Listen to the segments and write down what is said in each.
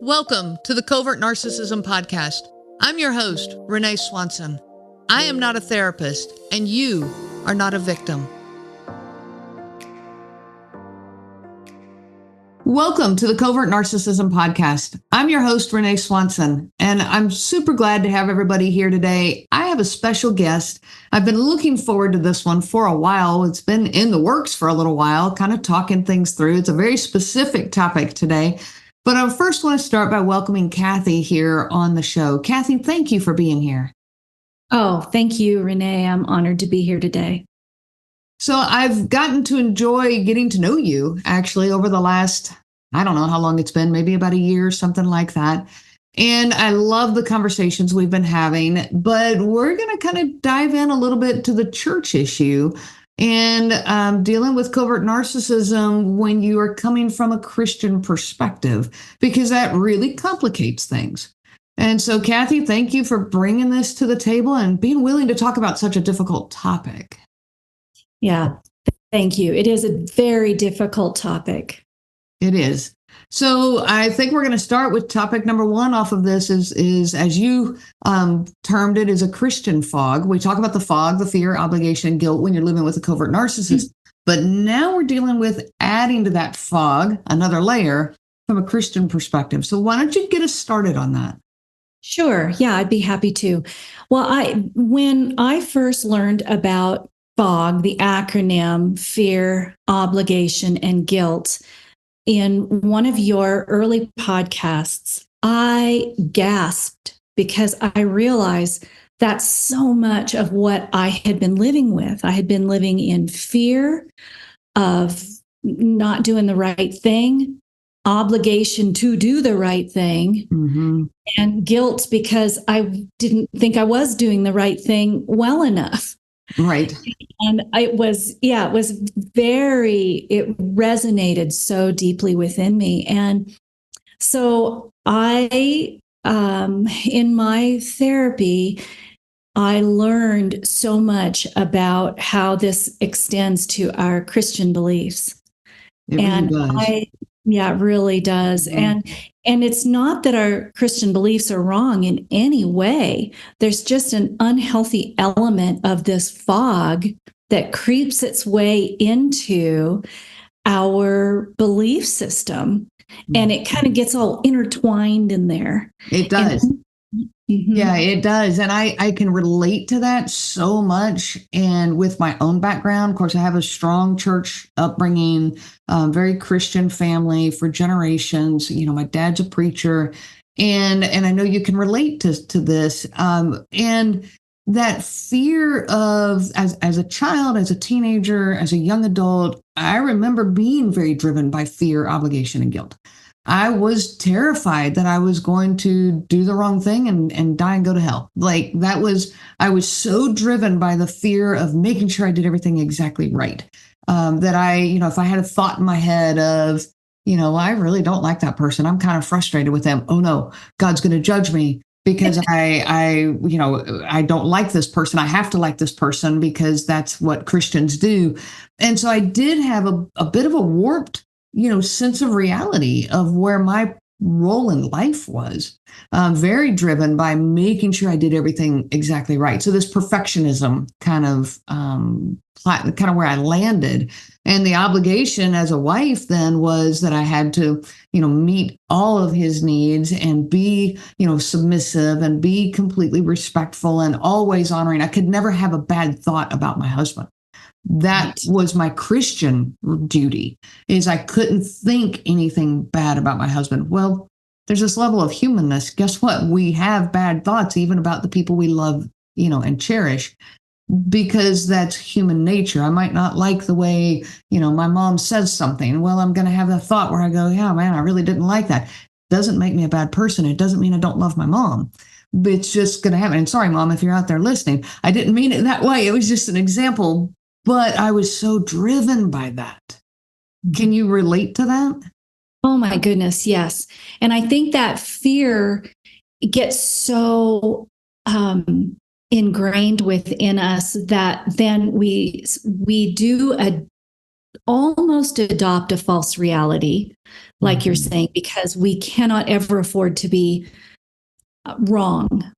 Welcome to the Covert Narcissism podcast. I'm your host, Renee Swanson. I am not a therapist, and you are not a victim. Welcome to the Covert Narcissism podcast. I'm your host, Renee Swanson, and I'm super glad to have everybody here today. I have a special guest. I've been looking forward to this one for a while. It's been in the works for a little while, kind of talking things through. It's a very specific topic today. But I first want to start by welcoming Kathy here on the show. Kathy, thank you for being here. Oh, thank you, Renee. I'm honored to be here today. So I've gotten to enjoy getting to know you actually over the last, I don't know how long it's been, maybe about a year, something like that. And I love the conversations we've been having, but we're going to kind of dive in a little bit to the church issue and dealing with covert narcissism when you are coming from a Christian perspective, because that really complicates things. And so, Kathy, thank you for bringing this to the table and being willing to talk about such a difficult topic. Yeah, thank you. It is a very difficult topic. It is. So I think we're going to start with topic number one off of this is as you termed it, is a Christian fog. We talk about the fog, the fear, obligation, and guilt when you're living with a covert narcissist. But now we're dealing with adding to that fog another layer from a Christian perspective. So why don't you get us started on that? Sure. Yeah, I'd be happy to. Well, when I first learned about FOG, the acronym fear, obligation, and guilt, in one of your early podcasts, I gasped because I realized that's so much of what I had been living with. I had been living in fear of not doing the right thing, obligation to do the right thing, and guilt because I didn't think I was doing the right thing well enough. Right. And it resonated so deeply within me. And so in my therapy, I learned so much about how this extends to our Christian beliefs. It really does. It really does. Mm-hmm. And it's not that our Christian beliefs are wrong in any way. There's just an unhealthy element of this fog that creeps its way into our belief system. Mm-hmm. And it kind of gets all intertwined in there. It does. Yeah, it does. And I can relate to that so much. And with my own background, of course, I have a strong church upbringing, very Christian family for generations. You know, my dad's a preacher, and I know you can relate to this. And that fear of, as a child, as a teenager, as a young adult, I remember being very driven by fear, obligation, and guilt. I was terrified that I was going to do the wrong thing and die and go to hell. I was so driven by the fear of making sure I did everything exactly right. That if I had a thought in my head of, I really don't like that person, I'm kind of frustrated with them. Oh no, God's going to judge me because I don't like this person. I have to like this person because that's what Christians do. And so I did have a bit of a warped sense of reality of where my role in life was, very driven by making sure I did everything exactly right. So this perfectionism kind of where I landed. And the obligation as a wife then was that I had to, meet all of his needs and be, submissive and be completely respectful and always honoring. I could never have a bad thought about my husband. That was my Christian duty, is I couldn't think anything bad about my husband. Well, there's this level of humanness. Guess what? We have bad thoughts even about the people we love, and cherish, because that's human nature. I might not like the way, my mom says something. Well, I'm going to have a thought where I go, yeah, man, I really didn't like that. Doesn't make me a bad person. It doesn't mean I don't love my mom. But it's just going to happen. And sorry, Mom, if you're out there listening, I didn't mean it that way. It was just an example. But I was so driven by that. Can you relate to that? Oh, my goodness, yes. And I think that fear gets so ingrained within us that then we do almost adopt a false reality like you're saying, because we cannot ever afford to be wrong.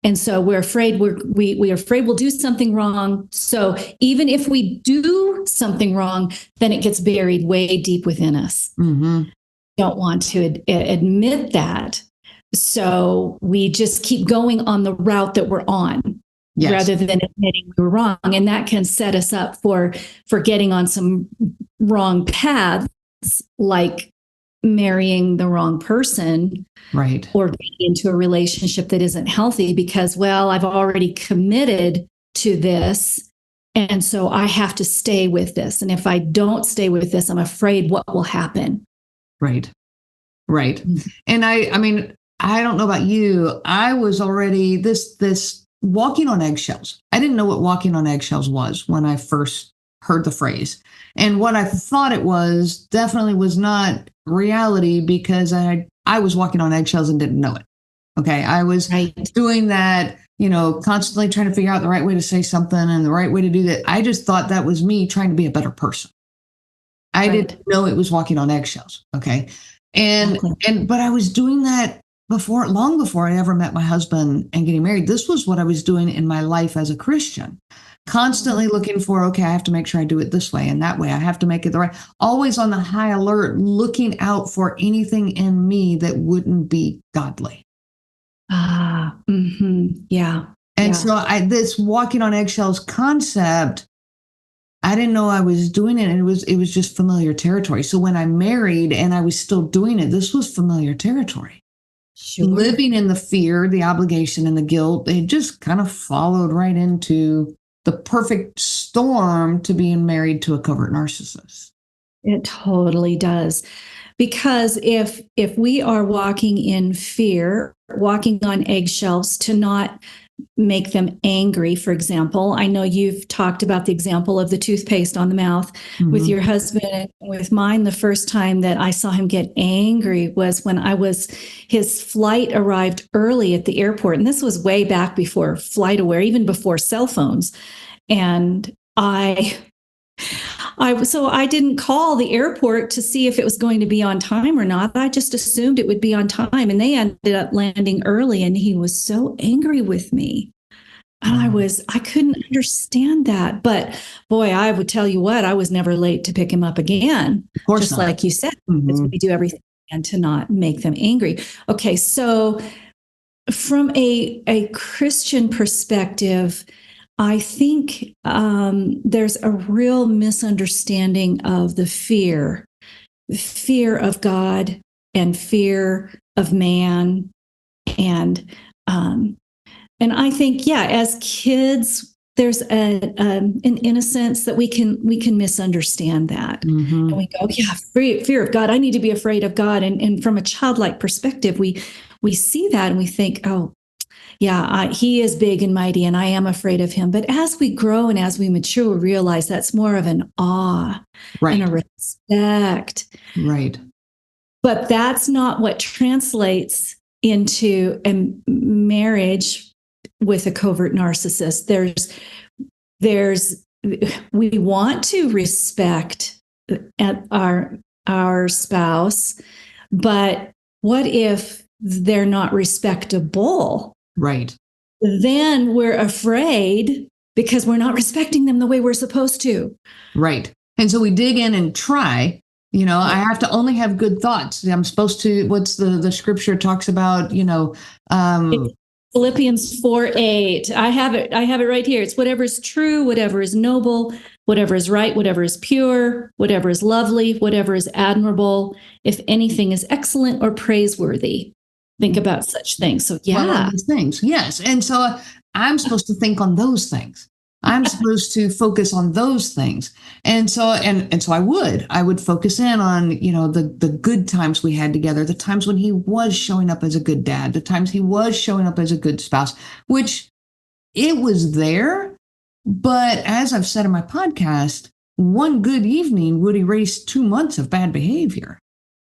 And so we're afraid we're afraid we'll do something wrong. So even if we do something wrong, then it gets buried way deep within us. Don't want to admit that. So we just keep going on the route that we're on, rather than admitting we were wrong. And that can set us up for getting on some wrong paths, like marrying the wrong person, right, or getting into a relationship that isn't healthy because, well, I've already committed to this, and so I have to stay with this. And if I don't stay with this, I'm afraid what will happen. Right. And I mean, I don't know about you. I was already this walking on eggshells. I didn't know what walking on eggshells was when I first heard the phrase. And what I thought it was definitely was not reality, because I was walking on eggshells and didn't know it. Okay. I was doing that, constantly trying to figure out the right way to say something and the right way to do that. I just thought that was me trying to be a better person. I didn't know it was walking on eggshells. Okay. But I was doing that long before I ever met my husband and getting married. This was what I was doing in my life as a Christian, constantly looking for, okay, I have to make sure I do it this way and that way. I have to make it the right, always on the high alert, looking out for anything in me that wouldn't be godly. Yeah. And so this walking on eggshells concept, I didn't know I was doing it. And it was just familiar territory. So when I married and I was still doing it, this was familiar territory. Sure. Living in the fear, the obligation, and the guilt, it just kind of followed right into the perfect storm to being married to a covert narcissist. It totally does. Because if we are walking in fear, walking on eggshells to not make them angry, for example, I know you've talked about the example of the toothpaste on the mouth with your husband and with mine. The first time that I saw him get angry was when his flight arrived early at the airport. And this was way back before FlightAware, even before cell phones. And so I didn't call the airport to see if it was going to be on time or not. I just assumed it would be on time, and they ended up landing early, and he was so angry with me. And I couldn't understand that. But boy, I would tell you what, I was never late to pick him up again. Of course, just not. like you said, because we do everything and to not make them angry. Okay, so from a Christian perspective, I think there's a real misunderstanding of the fear of God and fear of man, and I think, as kids, there's an innocence that we can misunderstand that, and we go, fear of God. I need to be afraid of God, and from a childlike perspective, we see that and we think, oh, yeah, he is big and mighty, and I am afraid of him. But as we grow and as we mature, we realize that's more of an awe and a respect. Right. But that's not what translates into a marriage with a covert narcissist. We want to respect our spouse, but what if they're not respectable? Right. Then we're afraid because we're not respecting them the way we're supposed to. Right. And so we dig in and try, I have to only have good thoughts. I'm supposed to, what's the scripture talks about, Philippians 4:8. I have it right here. It's whatever is true, whatever is noble, whatever is right, whatever is pure, whatever is lovely, whatever is admirable, if anything is excellent or praiseworthy. Think about such things. So, these things. Yes. And so I'm supposed to think on those things. I'm supposed to focus on those things. And so, and so I would focus in on, the good times we had together, the times when he was showing up as a good dad, the times he was showing up as a good spouse, which it was there. But as I've said in my podcast, one good evening would erase 2 months of bad behavior.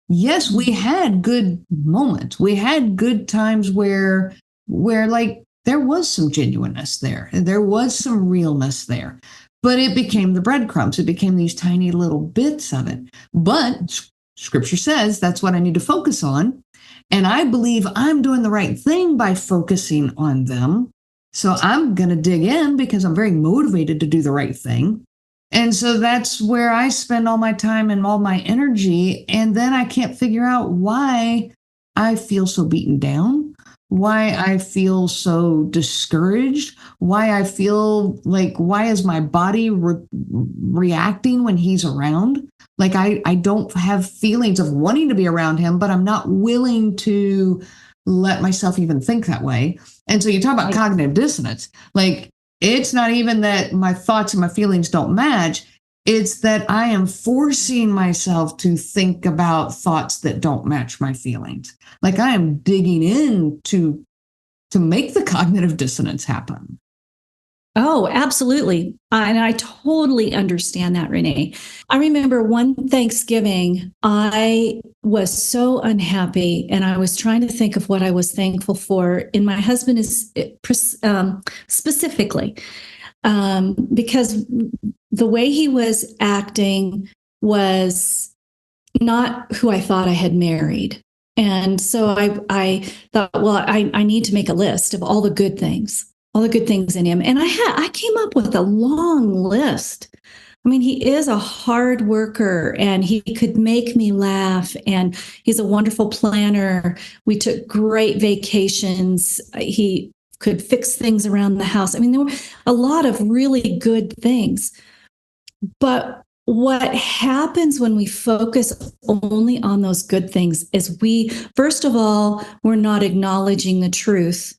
Yes, we had good moments. We had good times where like there was some genuineness there. There was some realness there. But it became the breadcrumbs. It became these tiny little bits of it. But Scripture says that's what I need to focus on. And I believe I'm doing the right thing by focusing on them. So I'm going to dig in because I'm very motivated to do the right thing. And so that's where I spend all my time and all my energy. And then I can't figure out why I feel so beaten down, why I feel so discouraged, why I feel like, why is my body reacting when he's around? Like I don't have feelings of wanting to be around him, but I'm not willing to let myself even think that way. And so you talk about cognitive dissonance, like it's not even that my thoughts and my feelings don't match. It's that I am forcing myself to think about thoughts that don't match my feelings. Like I am digging in to make the cognitive dissonance happen. Oh, absolutely. And I totally understand that, Renee. I remember one Thanksgiving, I was so unhappy and I was trying to think of what I was thankful for. And my husband is specifically because the way he was acting was not who I thought I had married. And so I thought, well, I need to make a list of all the good things in him. And I came up with a long list. I mean, he is a hard worker and he could make me laugh and he's a wonderful planner. We took great vacations. He could fix things around the house. I mean, there were a lot of really good things. But what happens when we focus only on those good things is first of all, we're not acknowledging the truth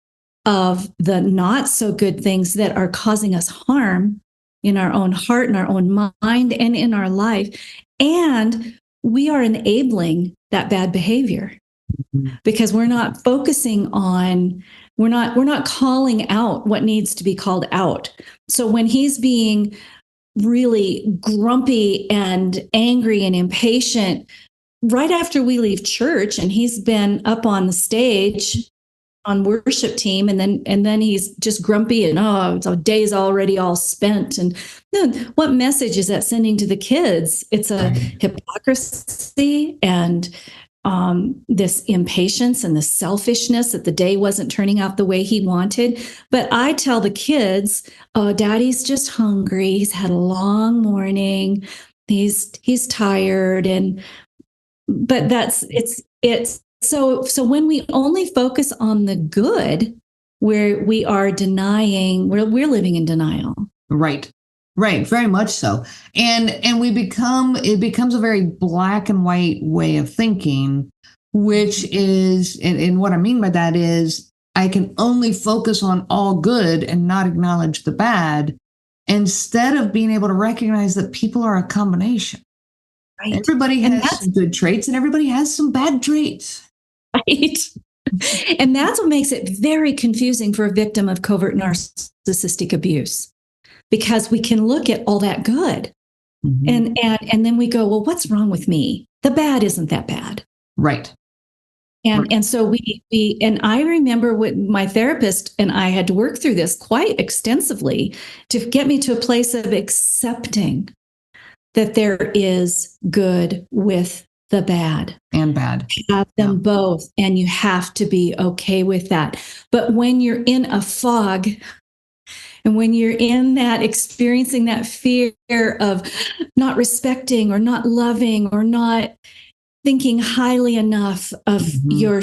of the not so good things that are causing us harm in our own heart, in our own mind, and in our life. And we are enabling that bad behavior because we're not focusing on, we're not calling out what needs to be called out. So when he's being really grumpy and angry and impatient right after we leave church, and he's been up on the stage on worship team, and then he's just grumpy and so day's already all spent. And then what message is that sending to the kids? It's a hypocrisy and this impatience and the selfishness that the day wasn't turning out the way he wanted. But I tell the kids, oh, Daddy's just hungry. He's had a long morning. He's tired. But it's so when we only focus on the good, where we are denying, we're living in denial. Right. Very much so. And it becomes a very black and white way of thinking, which is, and what I mean by that is I can only focus on all good and not acknowledge the bad, instead of being able to recognize that people are a combination. Right. Everybody has some good traits and everybody has some bad traits. Right. And that's what makes it very confusing for a victim of covert narcissistic abuse, because we can look at all that good and then we go, well, what's wrong with me? The bad isn't that bad. Right. And so we and I remember what my therapist and I had to work through this quite extensively to get me to a place of accepting that there is good with the bad and bad. You have them both, and you have to be okay with that. But when you're in a fog, and when you're in that, experiencing that fear of not respecting or not loving or not thinking highly enough of your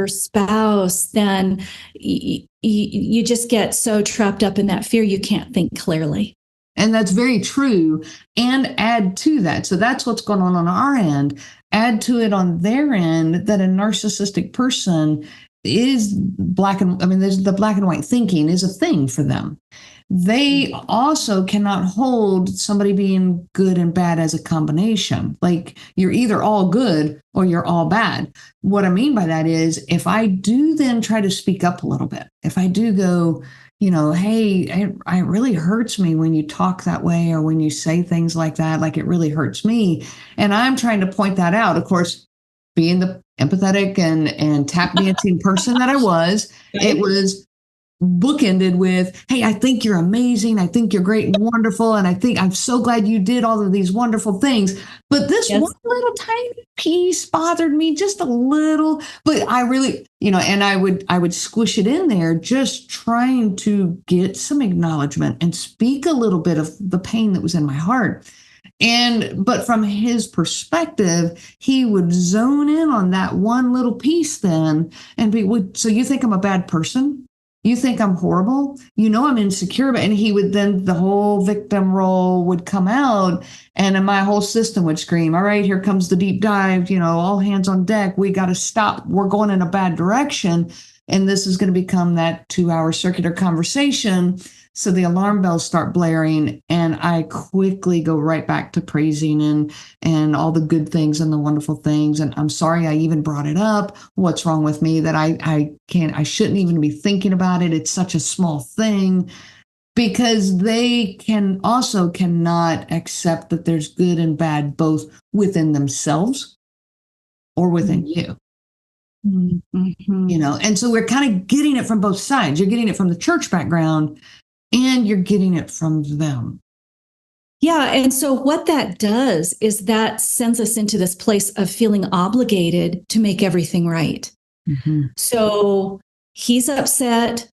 spouse, then you just get so trapped up in that fear you can't think clearly. And that's very true. And add to that, so that's what's going on our end. Add to it on their end that a narcissistic person is there's the black and white thinking is a thing for them. They also cannot hold somebody being good and bad as a combination. Like you're either all good or you're all bad. What I mean by that is if I do then try to speak up a little bit, if I do go, hey, it really hurts me when you talk that way or when you say things like that, like it really hurts me. And I'm trying to point that out. Of course, being the empathetic and tap dancing person that I was, it was, bookended with, hey, I think you're amazing. I think you're great and wonderful. And I'm so glad you did all of these wonderful things. But this one little tiny piece bothered me just a little. But I really, and I would squish it in there, just trying to get some acknowledgement and speak a little bit of the pain that was in my heart. But from his perspective, he would zone in on that one little piece then and so you think I'm a bad person? You think I'm horrible? I'm insecure. And he would then, the whole victim role would come out, and my whole system would scream, all right, here comes the deep dive, all hands on deck. We got to stop. We're going in a bad direction. And this is going to become that 2-hour circular conversation. So the alarm bells start blaring, and I quickly go right back to praising and all the good things and the wonderful things. And I'm sorry I even brought it up. What's wrong with me that I shouldn't even be thinking about it. It's such a small thing, because they cannot accept that there's good and bad both within themselves or within you. Mm-hmm. And so we're kind of getting it from both sides. You're getting it from the church background, and you're getting it from them. Yeah. And so what that does is that sends us into this place of feeling obligated to make everything right. Mm-hmm. So he's upset.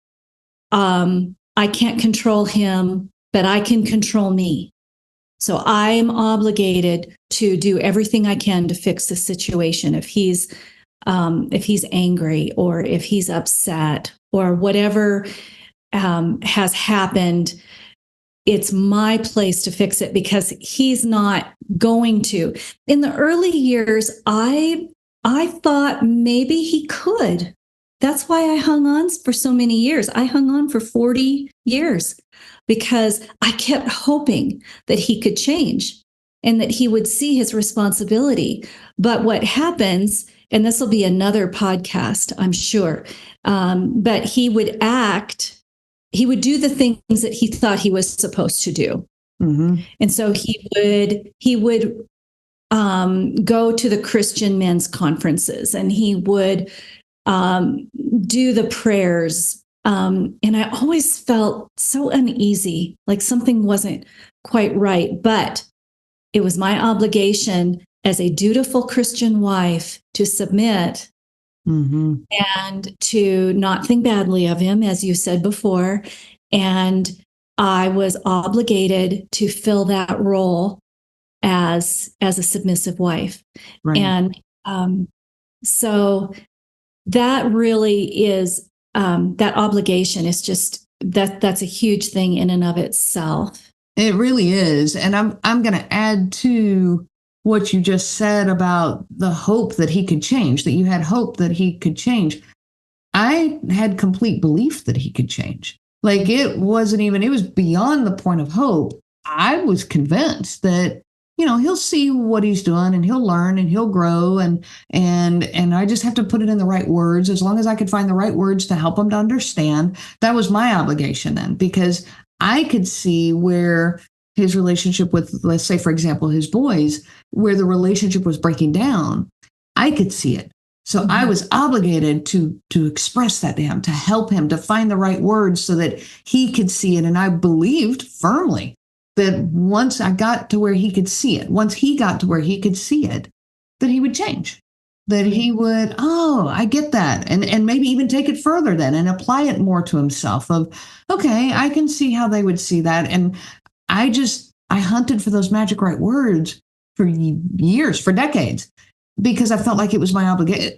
I can't control him, but I can control me. So I'm obligated to do everything I can to fix the situation. If he's angry, or if he's upset, or whatever has happened, it's my place to fix it, because he's not going to. In the early years, I thought maybe he could. That's why I hung on for so many years. I hung on for 40 years because I kept hoping that he could change and that he would see his responsibility. But what happens, and this will be another podcast, I'm sure, but he would do the things that he thought he was supposed to do. Mm-hmm. And so he would go to the Christian men's conferences, and he would do the prayers. And I always felt so uneasy, like something wasn't quite right. But it was my obligation as a dutiful Christian wife to submit. Mm-hmm. And to not think badly of him, as you said before. And I was obligated to fill that role as a submissive wife. Right. And so that really is, that obligation is just, that's a huge thing in and of itself. It really is. And I'm going to add to what you just said about the hope that he could change, that you had hope that he could change. I had complete belief that he could change. Like it was beyond the point of hope. I was convinced that, he'll see what he's doing and he'll learn and he'll grow. And I just have to put it in the right words. As long as I could find the right words to help him to understand, that was my obligation then, because I could see where his relationship with, let's say, for example, his boys, where the relationship was breaking down. I could see it. So mm-hmm. I was obligated to express that to him, to help him, to find the right words so that he could see it. And I believed firmly that once I got to where he could see it, once he got to where he could see it, that he would change, that he would, I get that. And maybe even take it further then and apply it more to himself of, okay, I can see how they would see that. And I hunted for those magic right words for years, for decades, because I felt like it was my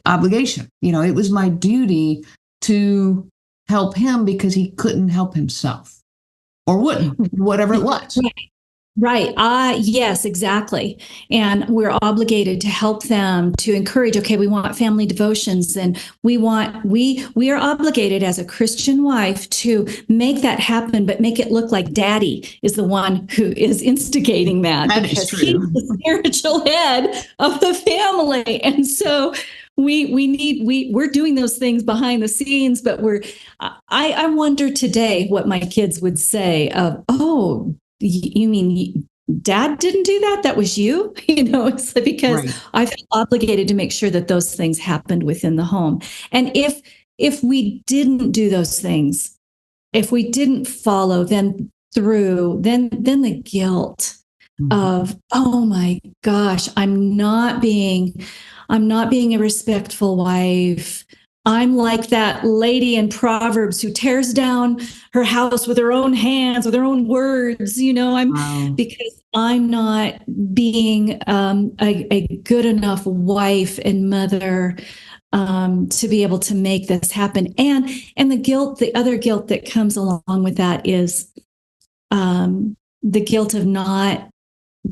obligation. It was my duty to help him because he couldn't help himself or wouldn't, whatever it was. Right. Yes, exactly. And we're obligated to help them, to encourage, okay, we want family devotions, and we are obligated as a Christian wife to make that happen, but make it look like daddy is the one who is instigating that because he's the spiritual head of the family. And so we're doing those things behind the scenes, but I wonder today what my kids would say of, oh, you mean dad didn't do that? That was you? It's because right. I feel obligated to make sure that those things happened within the home. And if we didn't do those things, if we didn't follow then through, then the guilt of, oh my gosh, I'm not being a respectful wife. I'm like that lady in Proverbs who tears down her house with her own hands, with her own words. Because I'm not being a good enough wife and mother to be able to make this happen. And the other guilt that comes along with that is the guilt of not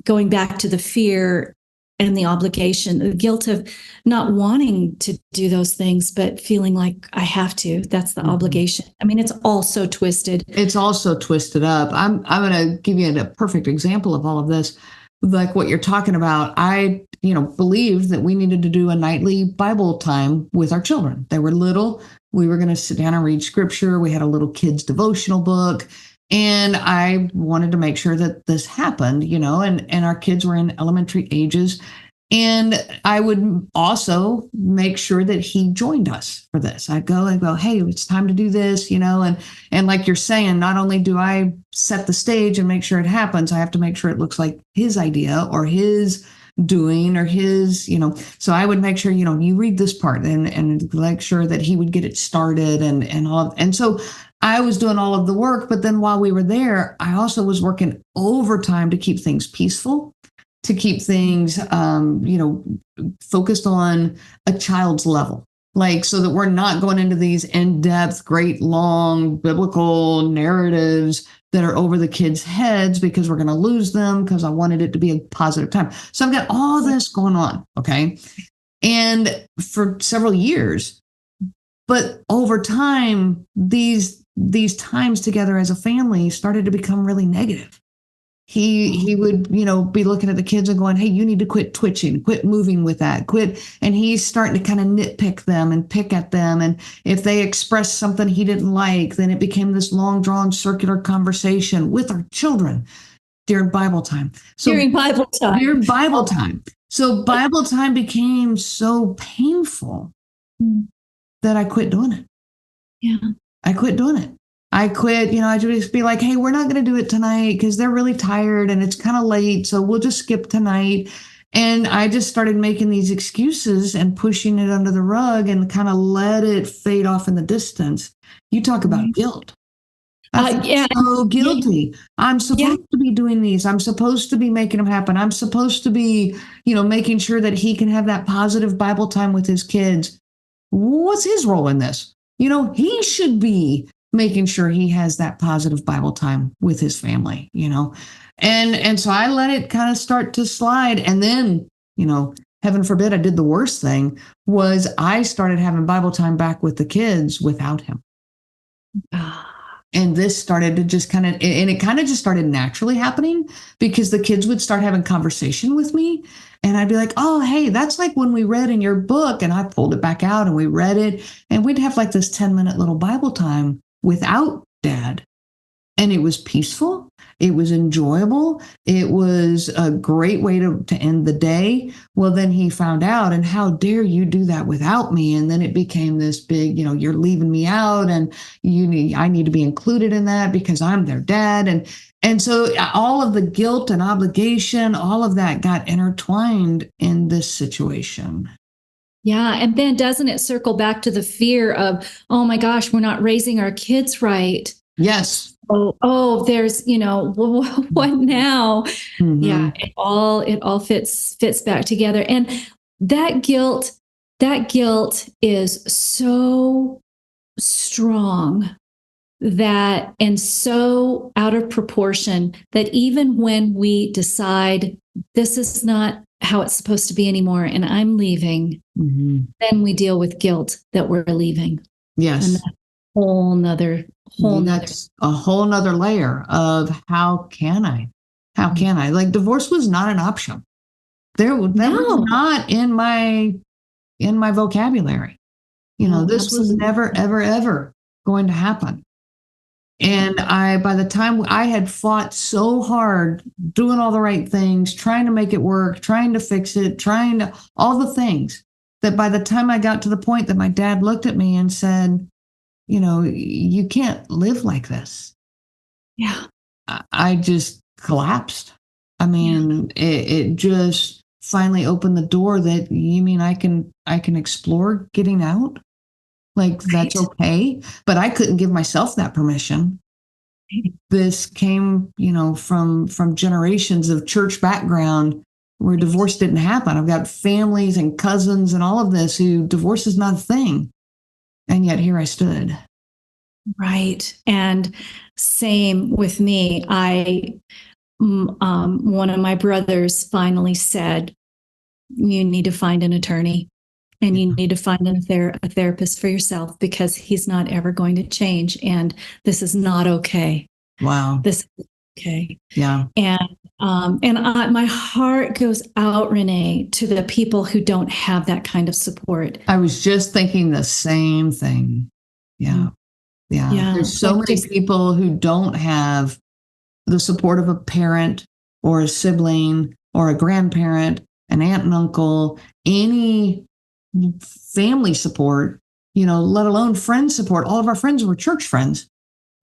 going back to the fear and the obligation, the guilt of not wanting to do those things, but feeling like I have to. That's the obligation. I mean, it's all so twisted. It's also twisted up. I'm going to give you a perfect example of all of this. Like what you're talking about, I believed that we needed to do a nightly Bible time with our children. They were little. We were going to sit down and read scripture. We had a little kids devotional book. And I wanted to make sure that this happened, and our kids were in elementary ages. And I would also make sure that he joined us for this. I'd go, hey, it's time to do this, and like you're saying, not only do I set the stage and make sure it happens, I have to make sure it looks like his idea or his doing or his, so I would make sure, you read this part and make sure that he would get it started and all. And so I was doing all of the work, but then while we were there, I also was working overtime to keep things peaceful, to keep things, focused on a child's level, like so that we're not going into these in-depth, great, long biblical narratives that are over the kids' heads because we're going to lose them because I wanted it to be a positive time. So I've got all this going on, okay? And for several years, but over time, these times together as a family started to become really negative. He would, be looking at the kids and going, hey, you need to quit twitching, quit moving with that, quit. And he's starting to kind of nitpick them and pick at them. And if they expressed something he didn't like, then it became this long drawn circular conversation with our children during Bible time. During Bible time. So Bible time became so painful that I quit doing it. Yeah. I quit doing it. I quit, I'd just be like, hey, we're not going to do it tonight because they're really tired and it's kind of late. So we'll just skip tonight. And I just started making these excuses and pushing it under the rug and kind of let it fade off in the distance. You talk about guilt. I feel so guilty. I'm supposed to be doing these. I'm supposed to be making them happen. I'm supposed to be, making sure that he can have that positive Bible time with his kids. What's his role in this? He should be making sure he has that positive Bible time with his family, and so I let it kind of start to slide. And then, heaven forbid, I did the worst thing was I started having Bible time back with the kids without him. And this started to just it kind of just started naturally happening because the kids would start having conversation with me. And I'd be like, oh, hey, that's like when we read in your book. And I pulled it back out and we read it. And we'd have like this 10-minute little Bible time without Dad. And it was peaceful. It was enjoyable. It was a great way to end the day. Well, then he found out, and how dare you do that without me? And then it became this big, you're leaving me out, and I need to be included in that because I'm their dad. And so all of the guilt and obligation, all of that got intertwined in this situation. Yeah. And then doesn't it circle back to the fear of, oh my gosh, we're not raising our kids right? Yes. Oh, there's, what now? Mm-hmm. Yeah. It all fits back together. And that guilt is so strong and so out of proportion that even when we decide this is not how it's supposed to be anymore and I'm leaving, then we deal with guilt that we're leaving. Yes. And that's a whole nother layer of how can I? Like divorce was not an option. That was not in my vocabulary. This was never, ever, ever going to happen. And by the time I had fought so hard, doing all the right things, trying to make it work, trying to fix it, all the things, that by the time I got to the point that my dad looked at me and said, you can't live like this. Yeah. I just collapsed. I mean, it just finally opened the door that you mean I can explore getting out? Like that's Right. okay. But I couldn't give myself that permission. This came, from generations of church background where divorce didn't happen. I've got families and cousins and all of this who divorce is not a thing. And yet here I stood. Right. And same with me. One of my brothers finally said, you need to find an attorney and you need to find a therapist for yourself because he's not ever going to change. And this is not okay. Wow. This is okay. Yeah. My heart goes out, Renee, to the people who don't have that kind of support. I was just thinking the same thing. Yeah. Yeah. There's so many people who don't have the support of a parent or a sibling or a grandparent, an aunt and uncle, any family support, let alone friend support. All of our friends were church friends,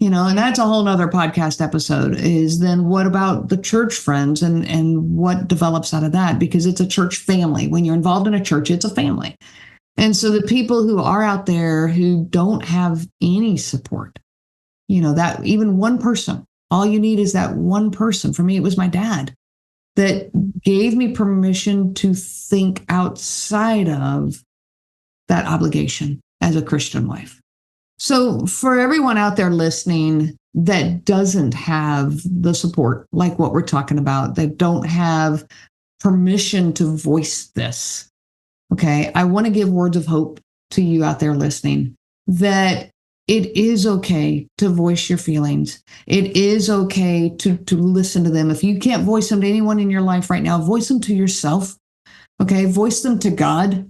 and that's a whole nother podcast episode is then what about the church friends and what develops out of that? Because it's a church family. When you're involved in a church, it's a family. And so the people who are out there who don't have any support, that even one person, all you need is that one person. For me, it was my dad that gave me permission to think outside of that obligation as a Christian wife. So for everyone out there listening that doesn't have the support, like what we're talking about, that don't have permission to voice this, okay, I want to give words of hope to you out there listening that it is okay to voice your feelings. It is okay to listen to them. If you can't voice them to anyone in your life right now, voice them to yourself. Okay. Voice them to God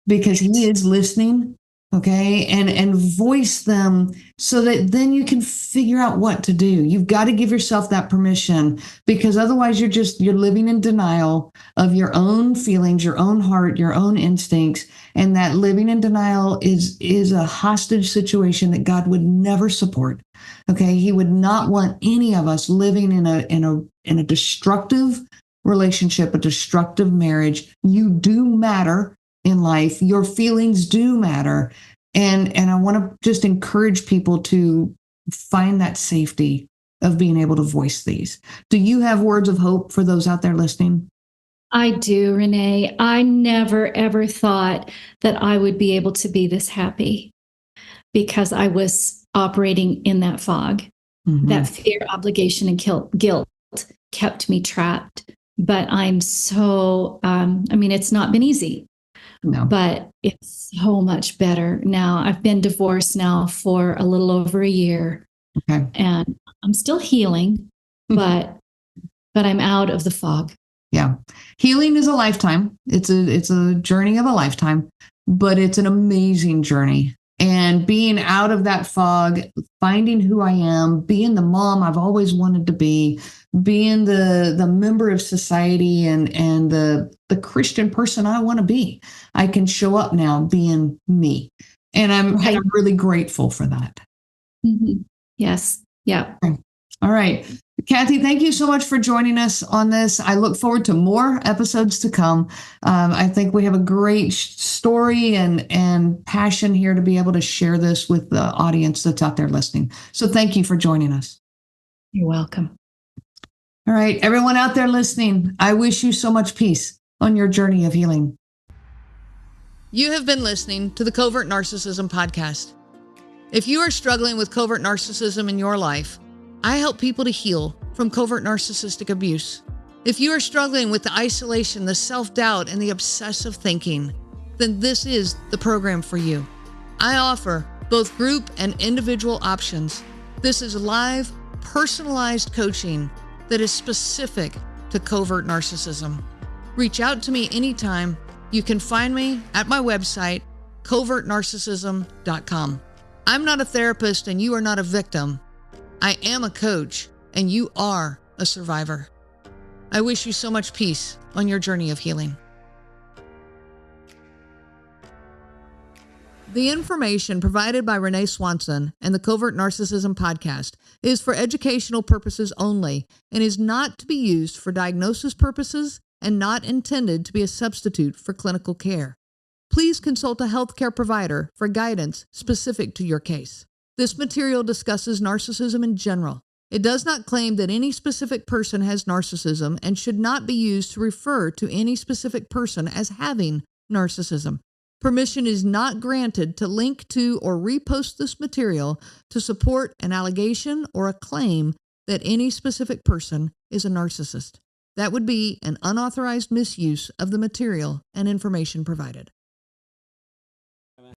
because He is listening. Okay. And voice them so that then you can figure out what to do. You've got to give yourself that permission because otherwise you're living in denial of your own feelings, your own heart, your own instincts. And that living in denial is a hostage situation that God would never support. Okay. He would not want any of us living in a destructive relationship, a destructive marriage. You do matter in life. Your feelings do matter. And I want to just encourage people to find that safety of being able to voice these. Do you have words of hope for those out there listening? I do, Renee. I never, ever thought that I would be able to be this happy because I was operating in that fog. Mm-hmm. That fear, obligation, and guilt kept me trapped. But I'm so, it's not been easy. No. But it's so much better now. I've been divorced now for a little over a year. Okay. And I'm still healing, but I'm out of the fog. Yeah. Healing is a lifetime. It's a journey of a lifetime, but it's an amazing journey. And being out of that fog, finding who I am, being the mom I've always wanted to be, being the member of society and the Christian person I want to be. I can show up now being me. And I'm really grateful for that. Mm-hmm. Yes. Yeah. Okay. All right. Kathy, thank you so much for joining us on this. I look forward to more episodes to come. I think we have a great story and passion here to be able to share this with the audience that's out there listening. So thank you for joining us. You're welcome. All right, everyone out there listening, I wish you so much peace on your journey of healing. You have been listening to the Covert Narcissism podcast. If you are struggling with covert narcissism in your life, I help people to heal from covert narcissistic abuse. If you are struggling with the isolation, the self-doubt, and the obsessive thinking, then this is the program for you. I offer both group and individual options. This is live, personalized coaching that is specific to covert narcissism. Reach out to me anytime. You can find me at my website, covertnarcissism.com. I'm not a therapist and you are not a victim. I am a coach and you are a survivor. I wish you so much peace on your journey of healing. The information provided by Renee Swanson and the Covert Narcissism podcast is for educational purposes only and is not to be used for diagnosis purposes and not intended to be a substitute for clinical care. Please consult a healthcare provider for guidance specific to your case. This material discusses narcissism in general. It does not claim that any specific person has narcissism and should not be used to refer to any specific person as having narcissism. Permission is not granted to link to or repost this material to support an allegation or a claim that any specific person is a narcissist. That would be an unauthorized misuse of the material and information provided.